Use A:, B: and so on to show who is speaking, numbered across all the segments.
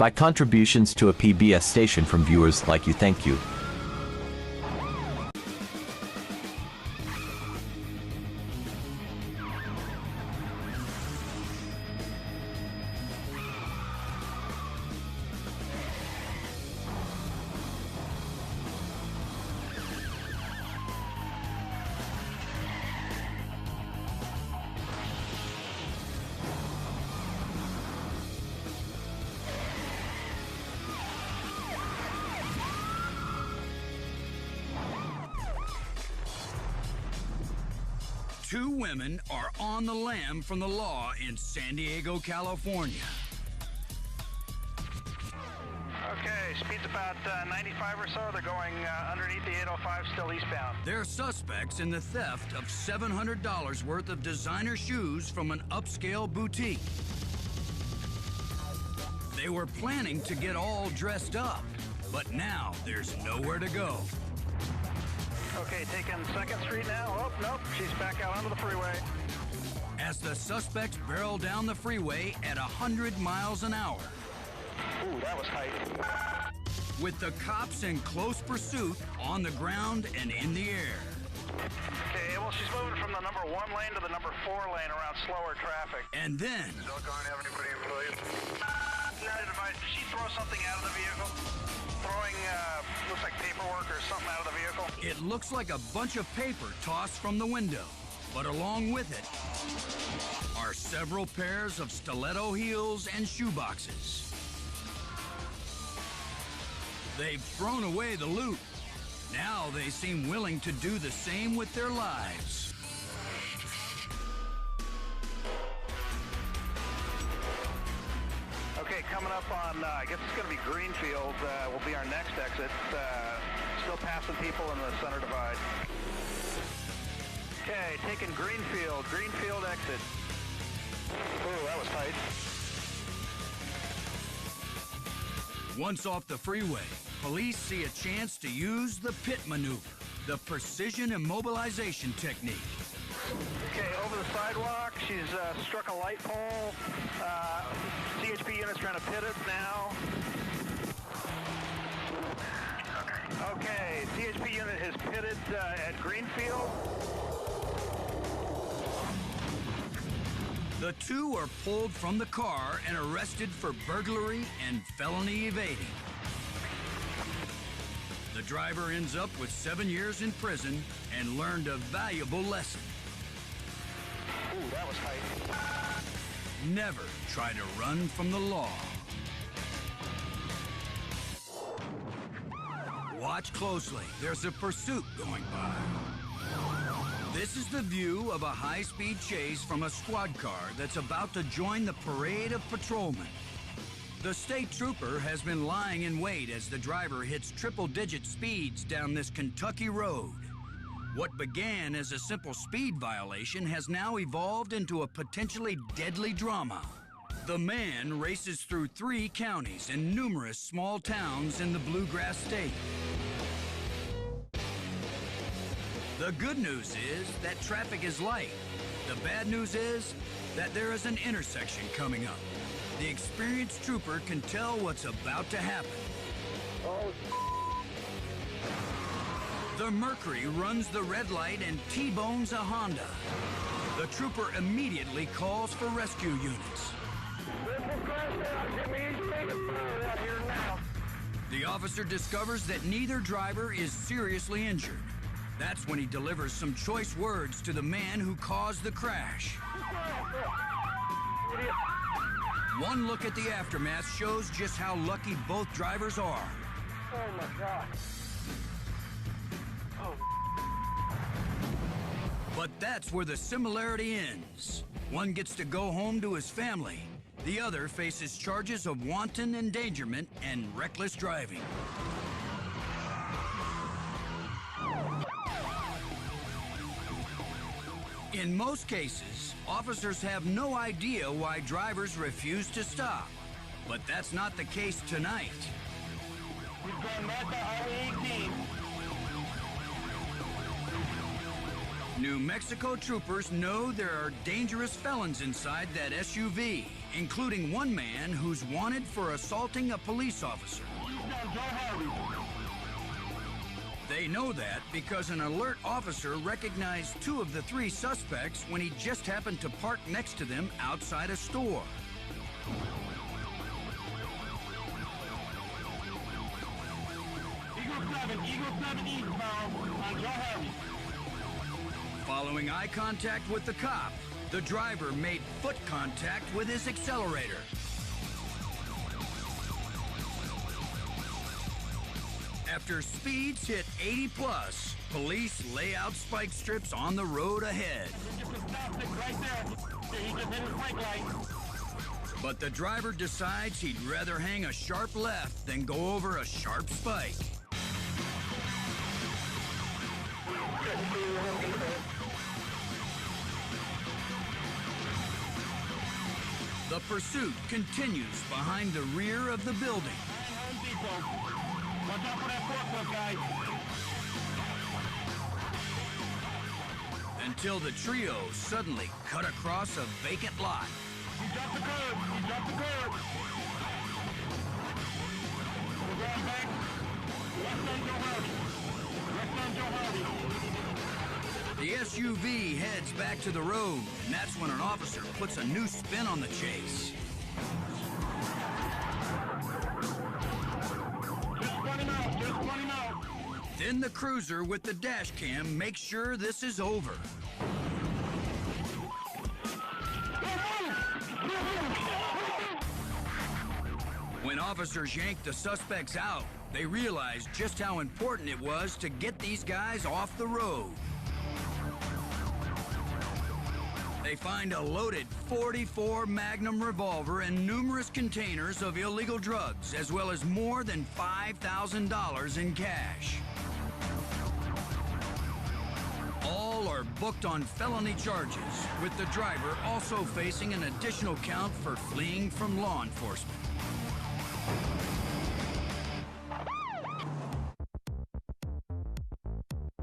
A: by contributions to a PBS station from viewers like you. Thank you.
B: Two women are on the lam from the law in San Diego, California.
C: Okay, speed's about 95 or so. They're going underneath the 805, still eastbound.
B: They're suspects in the theft of $700 worth of designer shoes from an upscale boutique. They were planning to get all dressed up, but now there's nowhere to go.
C: Okay, taking 2nd Street now. Oh, nope, she's back out onto the freeway.
B: As the suspects barrel down the freeway at 100 miles an hour.
C: Ooh, that was tight.
B: With the cops in close pursuit on the ground and in the air.
C: Okay, well, she's moving from the number 1 lane to the number 4 lane around slower traffic.
B: And then...
C: Don't have anybody employed. Not advised. Did she throw something out of the vehicle? Throwing, looks like paperwork or something out of the vehicle.
B: It looks like a bunch of paper tossed from the window, but along with it are several pairs of stiletto heels and shoeboxes. They've thrown away the loot. Now they seem willing to do the same with their lives.
C: Okay, coming up on, I guess it's going to be Greenfield, will be our next exit. Still passing people in the center divide. Okay, taking Greenfield exit. Oh, that was tight.
B: Once off the freeway, police see a chance to use the pit maneuver, the precision immobilization technique.
C: Okay, over the sidewalk, she's struck a light pole. CHP unit's trying to pit it now. Okay, CHP unit is pitted at Greenfield.
B: The two are pulled from the car and arrested for burglary and felony evading. The driver ends up with 7 years in prison and learned a valuable lesson.
C: Ooh, that was tight.
B: Never try to run from the law. Watch closely. There's a pursuit going by. This is the view of a high-speed chase from a squad car that's about to join the parade of patrolmen. The state trooper has been lying in wait as the driver hits triple-digit speeds down this Kentucky road. What began as a simple speed violation has now evolved into a potentially deadly drama. The man races through 3 counties and numerous small towns in the Bluegrass State. The good news is that traffic is light. The bad news is that there is an intersection coming up. The experienced trooper can tell what's about to happen. The Mercury runs the red light and T-bones a Honda. The trooper immediately calls for rescue units. The officer discovers that neither driver is seriously injured. That's when he delivers some choice words to the man who caused the crash. One look at the aftermath shows just how lucky both drivers are.
C: Oh my God. Oh.
B: But that's where the similarity ends. One gets to go home to his family. The other faces charges of wanton endangerment and reckless driving. In most cases, officers have no idea why drivers refuse to stop. But that's not the case tonight.
C: We've gone north of Highway 18.
B: New Mexico troopers know there are dangerous felons inside that SUV including one man who's wanted for assaulting a police officer. They know that because an alert officer recognized 2 of the 3 suspects when he just happened to park next to them outside a store.
D: Eagle 7 eastbound on Joe Harvey.
B: Following eye contact with the cop, the driver made foot contact with his accelerator. After speeds hit 80 plus, police lay out spike strips on the road ahead.
D: Right there. He just hit his brake light.
B: But the driver decides he'd rather hang a sharp left than go over a sharp spike. The pursuit continues behind the rear of the building.
D: Home Depot. Watch out for that forklift, guys.
B: Until the trio suddenly cut across a vacant lot.
D: He dropped the curb. He dropped the curb. We're going back. West on Joe Harvey. West on Joe Harvey.
B: The SUV heads back to the road, and that's when an officer puts a new spin on the chase.
D: Just running out. Just running out.
B: Then the cruiser with the dash cam makes sure this is over. When officers yanked the suspects out, they realized just how important it was to get these guys off the road. They find a loaded .44 Magnum revolver and numerous containers of illegal drugs, as well as more than $5,000 in cash. All are booked on felony charges, with the driver also facing an additional count for fleeing from law enforcement.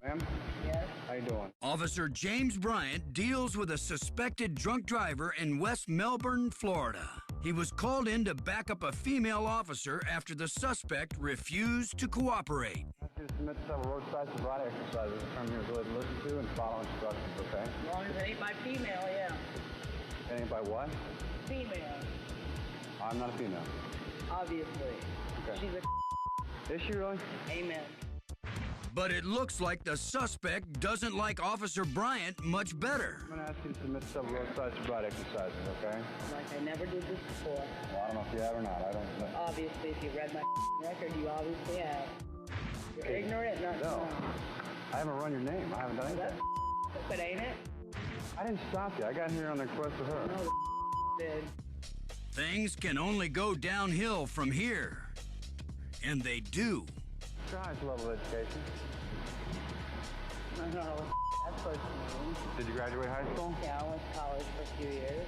E: Ma'am?
F: Yes.
E: How you doing?
B: Officer James Bryant deals with a suspected drunk driver in West Melbourne, Florida. He was called in to back up a female officer after the suspect refused to cooperate.
E: I ask you to submit several roadside sobriety exercises. The term here is really to listen to and follow instructions, okay?
F: As long as it ain't by female, yeah.
E: Anything by what?
F: Female,
E: I'm not a female.
F: obviously.
E: Okay.
F: She's a
E: Is she really?
F: amen.
B: But it looks like the suspect doesn't like Officer Bryant much better.
E: I'm going to ask you to submit several roadside sobriety exercises, okay?
F: Like I never did this before.
E: Well, I don't know if you have or not. I don't know.
F: Obviously, if you read my record, you obviously have. You're ignorant, not
E: No.
F: know.
E: I haven't run your name. I haven't done
F: That's
E: anything.
F: but ain't it?
E: I didn't stop you. I got here on the request of her.
F: No, the did.
B: Things can only go downhill from here. And they do.
E: What's your highest level of education?
F: No, that's supposed to mean.
E: Did you graduate high school?
F: Yeah, I went to college for a few years.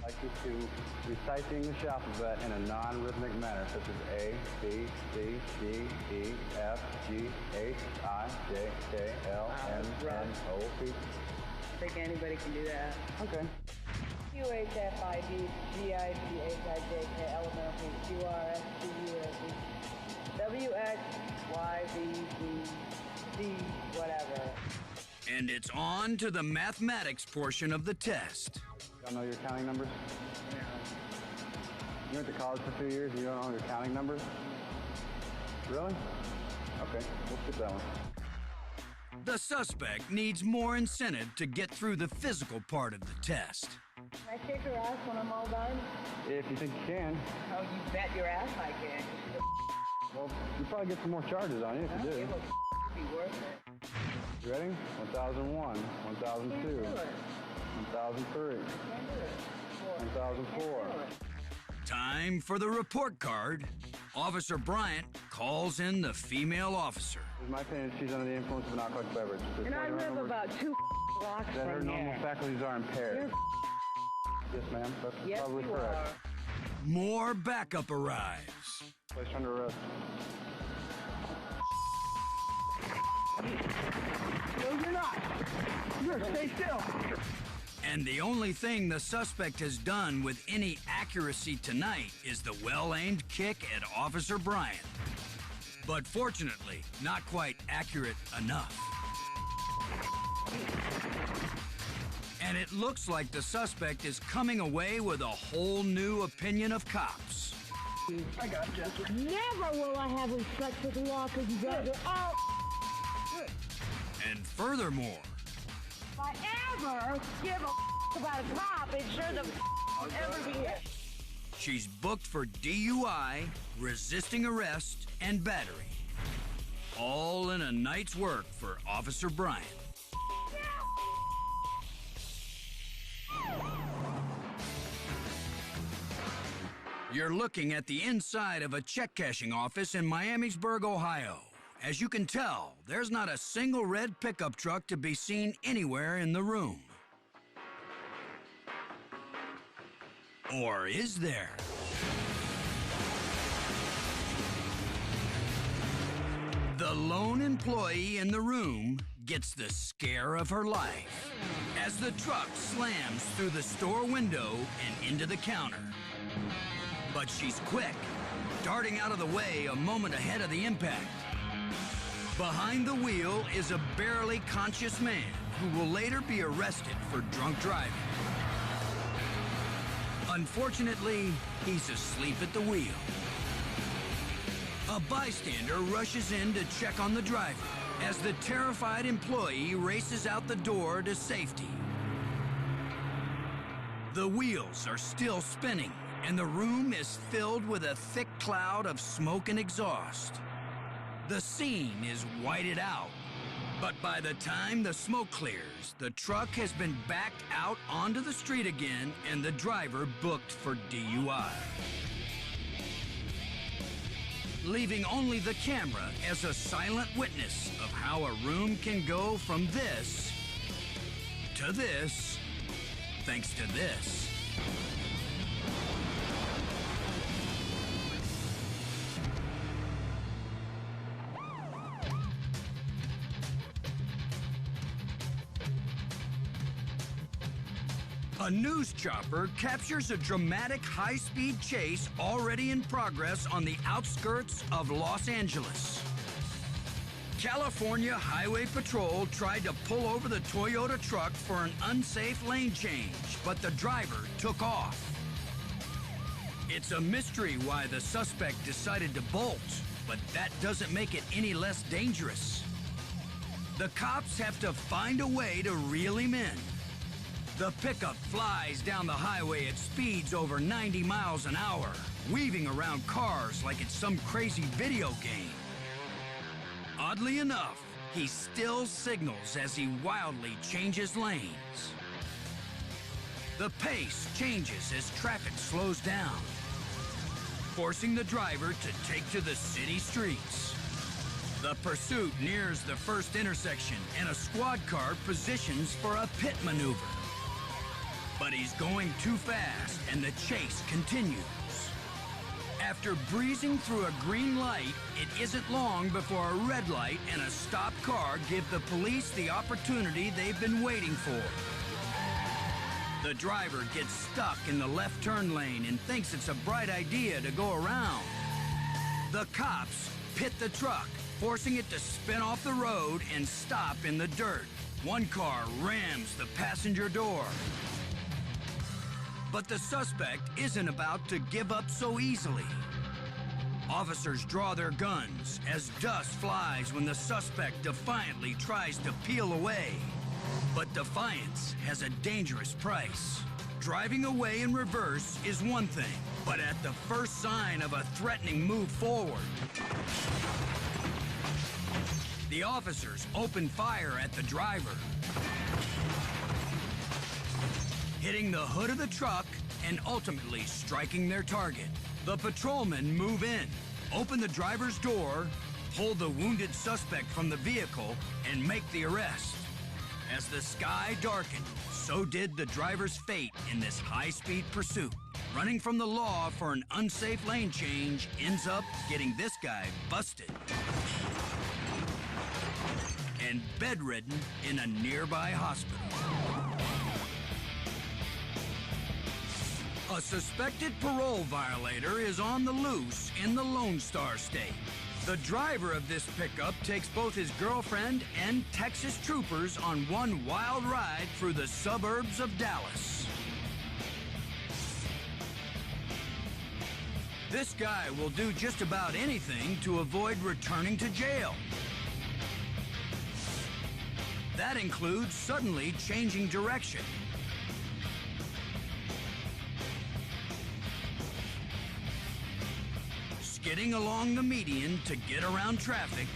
E: I'd like you to recite the English alphabet in a non-rhythmic manner, such as A, B, C, D, E, F, G, H, I, J, K, L, M, N, O, P.
F: I think anybody can do that.
E: Okay.
F: Q H F I D G I G H I J K L M N O P Q R S T U S E W X Y Z Z D whatever.
B: And it's on to the mathematics portion of the test.
E: Y'all know your counting numbers? You went to college for 2 years and you don't know your counting numbers? Really? Okay, we'll skip that one.
B: The suspect needs more incentive to get through the physical part of the test.
F: Can I kick her ass when I'm all done?
E: If you think you can,
F: Oh, you bet your ass I can.
E: well, you probably get some more charges on you if you do.
F: It will be worth it.
E: You ready? 1001, 1002,
F: Can't do it.
E: 1003,
F: Can't do it.
E: 1004.
B: Time for the report card. Officer Bryant calls in the female officer.
E: In my opinion, she's under the influence of an alcoholic beverage.
F: And I live about 2 blocks
E: That her
F: from
E: normal
F: here.
E: faculties are impaired. Yes, ma'am. That's
F: Yes,
E: probably
F: you
E: correct.
F: are.
B: More backup arrives.
E: Placed under arrest.
D: No, you're not. You're stay still.
B: And the only thing the suspect has done with any accuracy tonight is the well-aimed kick at Officer Bryant. But fortunately, not quite accurate enough. And it looks like the suspect is coming away with a whole new opinion of cops.
D: I got Jessica.
F: Never will I have respect for the law because you guys are all.
B: And furthermore,
F: If I ever give a about a cop, it sure the will ever be it.
B: she's booked for DUI, resisting arrest, and battery. All in a night's work for Officer Bryant. You're looking at the inside of a check cashing office in Miamisburg, Ohio. As you can tell, there's not a single red pickup truck to be seen anywhere in the room. Or is there? The lone employee in the room gets the scare of her life as the truck slams through the store window and into the counter. But she's quick, darting out of the way a moment ahead of the impact. Behind the wheel is a barely conscious man who will later be arrested for drunk driving. Unfortunately, he's asleep at the wheel. A bystander rushes in to check on the driver as the terrified employee races out the door to safety. The wheels are still spinning, and the room is filled with a thick cloud of smoke and exhaust. The scene is whited out, but by the time the smoke clears, the truck has been backed out onto the street again and the driver booked for DUI. Leaving only the camera as a silent witness of how a room can go from this to this, thanks to this. A news chopper captures a dramatic high-speed chase already in progress on the outskirts of Los Angeles. California Highway Patrol tried to pull over the Toyota truck for an unsafe lane change, but the driver took off. It's a mystery why the suspect decided to bolt, but that doesn't make it any less dangerous. The cops have to find a way to reel him in. The pickup flies down the highway at speeds over 90 miles an hour, weaving around cars like it's some crazy video game. Oddly enough, he still signals as he wildly changes lanes. The pace changes as traffic slows down, forcing the driver to take to the city streets. The pursuit nears the first intersection, and a squad car positions for a pit maneuver. But he's going too fast, and the chase continues. After breezing through a green light, it isn't long before a red light and a stopped car give the police the opportunity they've been waiting for. The driver gets stuck in the left turn lane and thinks it's a bright idea to go around. The cops pit the truck, forcing it to spin off the road and stop in the dirt. One car rams the passenger door. But the suspect isn't about to give up so easily. Officers draw their guns as dust flies when the suspect defiantly tries to peel away. But defiance has a dangerous price. Driving away in reverse is one thing, but at the first sign of a threatening move forward, the officers open fire at the driver, hitting the hood of the truck and ultimately striking their target. The patrolmen move in, open the driver's door, pull the wounded suspect from the vehicle, and make the arrest. As the sky darkened, so did the driver's fate in this high-speed pursuit. Running from the law for an unsafe lane change ends up getting this guy busted and bedridden in a nearby hospital. A suspected parole violator is on the loose in the Lone Star State. The driver of this pickup takes both his girlfriend and Texas troopers on one wild ride through the suburbs of Dallas. This guy will do just about anything to avoid returning to jail. That includes suddenly changing direction, skidding along the median to get around traffic,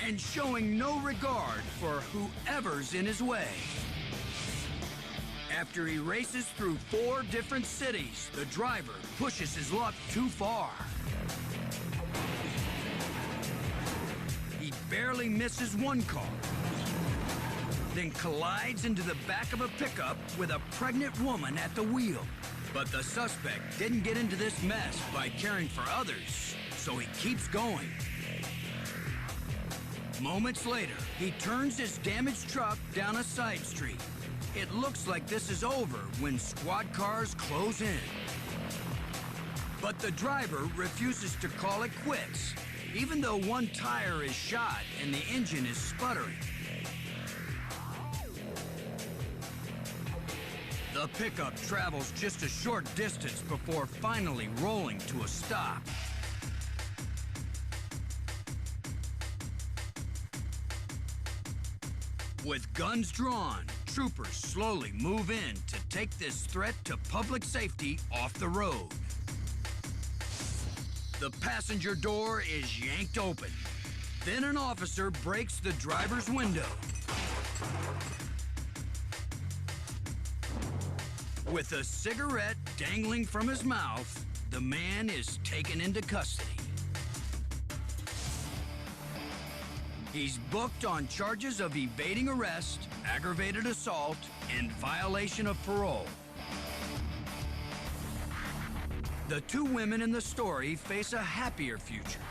B: and showing no regard for whoever's in his way. After he races through 4 different cities, the driver pushes his luck too far. He barely misses one car, then collides into the back of a pickup with a pregnant woman at the wheel. But the suspect didn't get into this mess by caring for others, so he keeps going. Moments later, he turns his damaged truck down a side street. It looks like this is over when squad cars close in. But the driver refuses to call it quits, even though one tire is shot and the engine is sputtering. The pickup travels just a short distance before finally rolling to a stop. With guns drawn, troopers slowly move in to take this threat to public safety off the road. The passenger door is yanked open. Then an officer breaks the driver's window. With a cigarette dangling from his mouth, the man is taken into custody. He's booked on charges of evading arrest, aggravated assault, and violation of parole. The 2 women in the story face a happier future.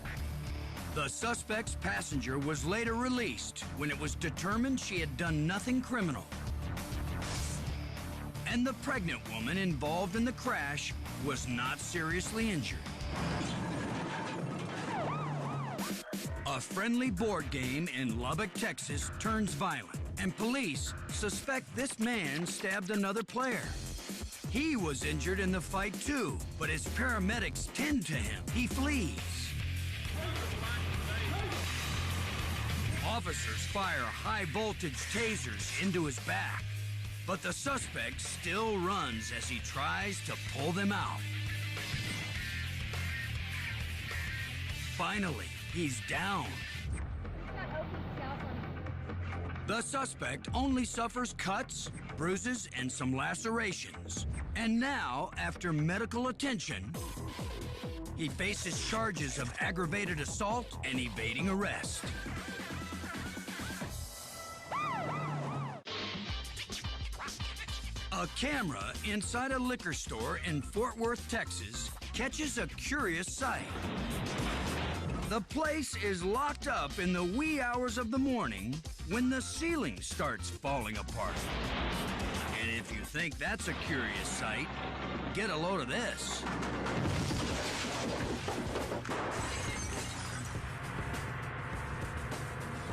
B: The suspect's passenger was later released when it was determined she had done nothing criminal. And the pregnant woman involved in the crash was not seriously injured. A friendly board game in Lubbock, Texas turns violent, and police suspect this man stabbed another player. He was injured in the fight too, but as paramedics tend to him, he flees. Officers fire high-voltage tasers into his back, but the suspect still runs as he tries to pull them out. Finally, he's down. The suspect only suffers cuts, bruises, and some lacerations. And now, after medical attention, he faces charges of aggravated assault and evading arrest. A camera inside a liquor store in Fort Worth, Texas, catches a curious sight. The place is locked up in the wee hours of the morning when the ceiling starts falling apart. And if you think that's a curious sight, get a load of this.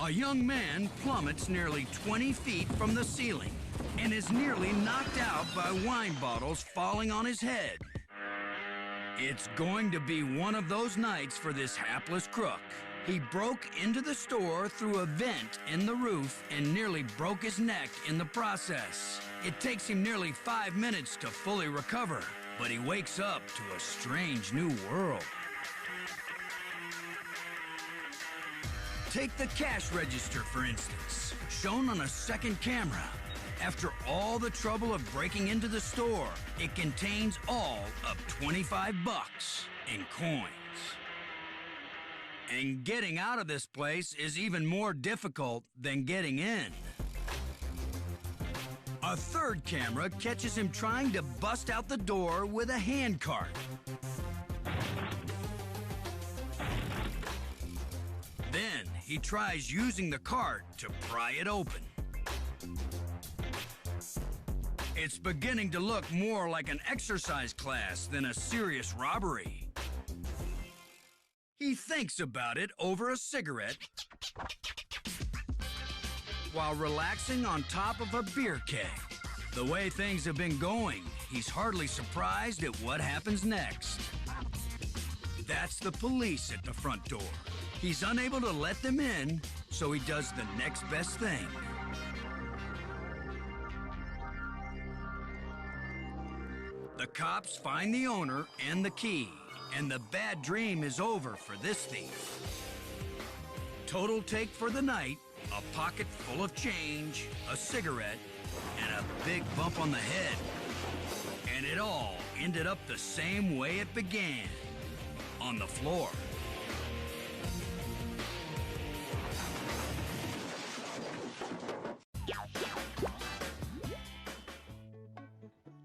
B: A young man plummets nearly 20 feet from the ceiling and is nearly knocked out by wine bottles falling on his head. It's going to be one of those nights for this hapless crook. He broke into the store through a vent in the roof and nearly broke his neck in the process. It takes him nearly 5 minutes to fully recover, but he wakes up to a strange new world. Take the cash register, for instance, shown on a second camera. After all the trouble of breaking into the store, it contains all of 25 bucks in coins. And getting out of this place is even more difficult than getting in. A third camera catches him trying to bust out the door with a handcart. Then he tries using the cart to pry it open. It's beginning to look more like an exercise class than a serious robbery. He thinks about it over a cigarette while relaxing on top of a beer keg. The way things have been going, he's hardly surprised at what happens next. That's the police at the front door. He's unable to let them in, so he does the next best thing. The cops find the owner and the key, and the bad dream is over for this thief. Total take for the night, a pocket full of change, a cigarette, and a big bump on the head. And it all ended up the same way it began, on the floor.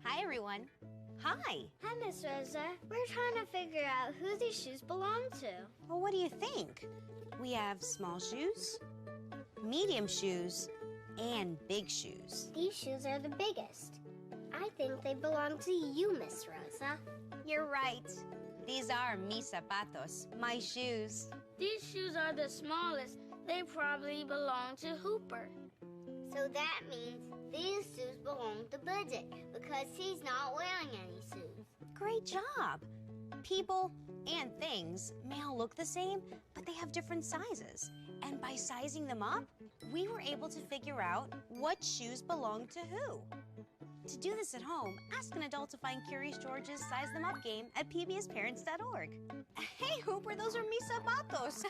G: Hi, everyone. Hi.
H: Hi, Miss Rosa. We're trying to figure out who these shoes belong to.
G: Well, what do you think? We have small shoes, medium shoes, and big shoes.
H: These shoes are the biggest. I think they belong to you, Miss Rosa.
G: You're right. These are mis zapatos, my shoes.
I: These shoes are the smallest. They probably belong to Hooper.
H: So that means these shoes belong to Budget because he's not wearing any shoes.
G: Great job. People and things may all look the same, but they have different sizes. And by sizing them up, we were able to figure out what shoes belong to who. To do this at home, ask an adult to find Curious George's Size Them Up game at pbsparents.org. Hey, Hooper, those are mis zapatos.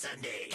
J: Sunday.